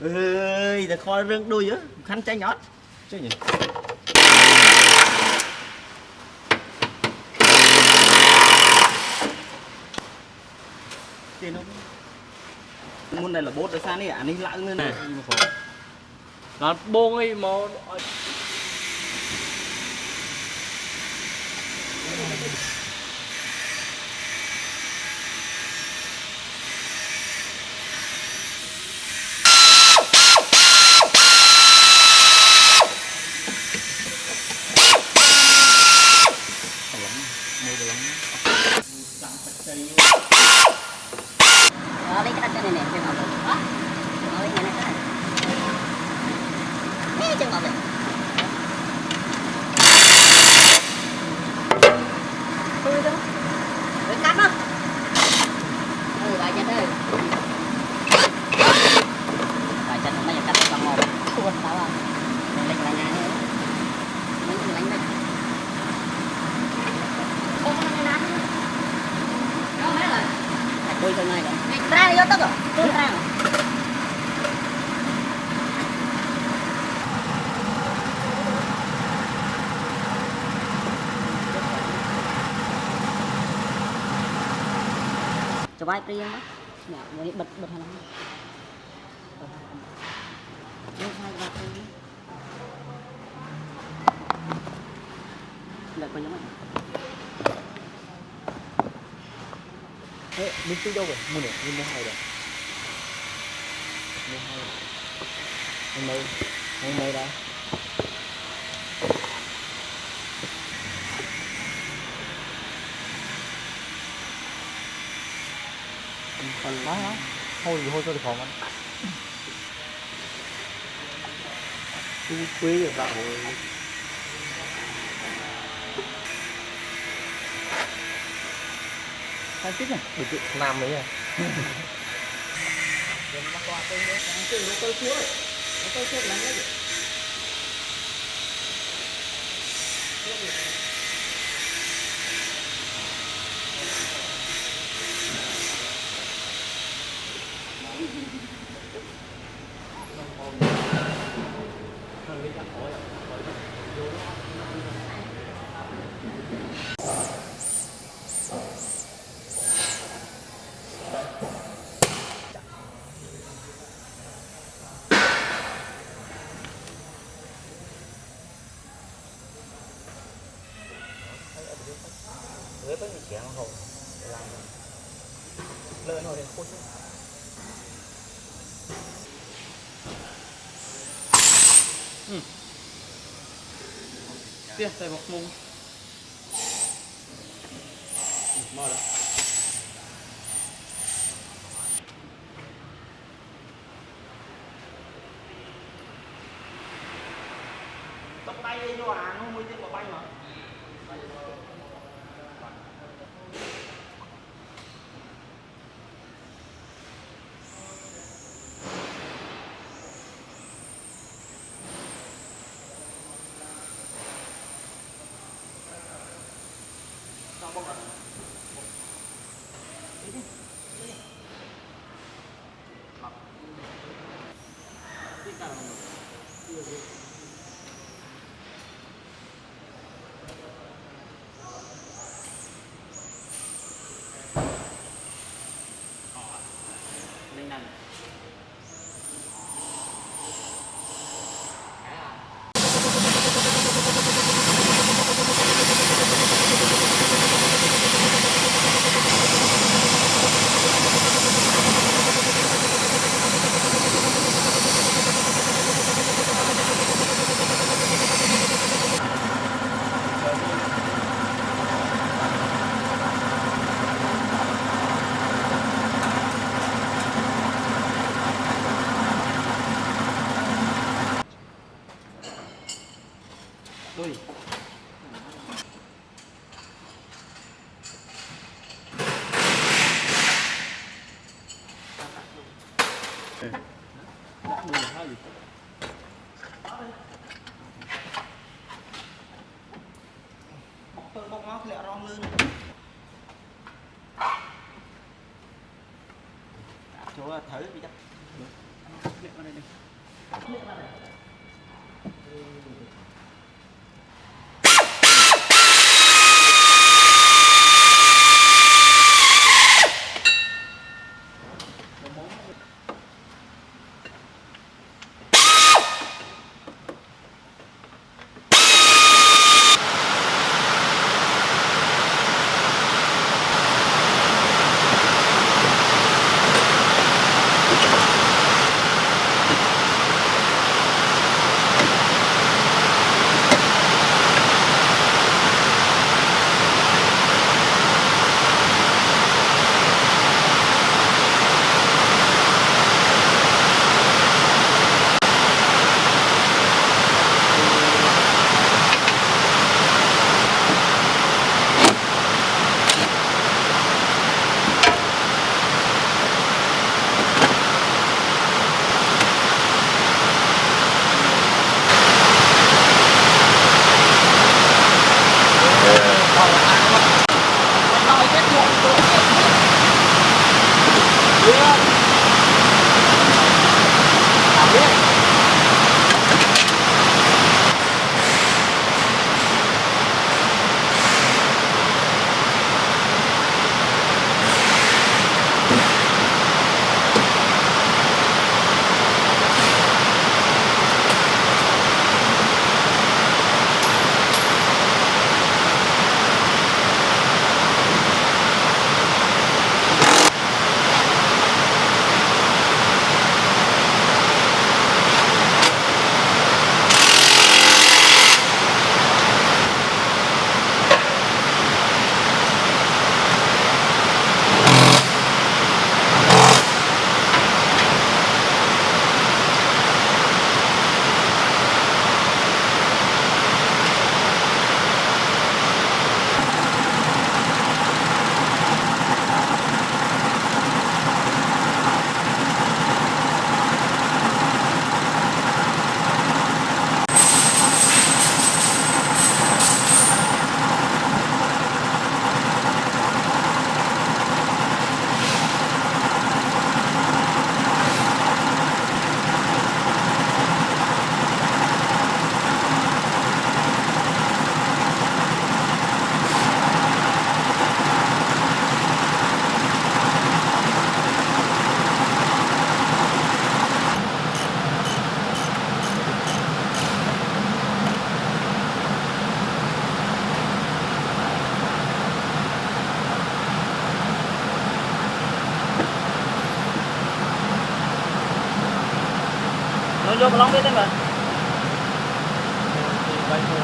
ơi là kho rương đuôi á khăn trái nhót chứ nhỉ tiền không môn này là bốt ở xa này anh ấy lãng lên này nó buông đi mà lấy cái đất này nè trên ngọc đó lấy cái này cái trên ngọc này tôi đó để cắt đó vài chân đây vài chân mấy cắt bằng một tuột đó à lấy lại nhà nữa mấy cái lấy này không có cái nát đó mấy rồi tôi cho này rồi ra đi tao rồi tôi ra cho vai riêng đó nhỉ bật bật hay không nó vai bật riêng lật vào giống này thế mình tính đâu rồi mua này mua hai rồi mua hai hôm nay đã phần đó thôi thì thôi cho được phòng anh chú quý được đạo hồi hai tiếp này được tự làm đấy à với cái chén hậu làm lên hồi thì khô chứ tiếp tay bọc mông mò đó tóc tay đi cho à nó mới tiếp vào bay mà bông rồi. Đi đi. Đi. Mặc. Đi cả rồi. Đi rồi. Lên nằm. Đuôi. Đuôi là hai gì? Bọc nó lẹ rong lưng. Chỗ thử đi chắc. nó vô mà lóng biết đấy mà quay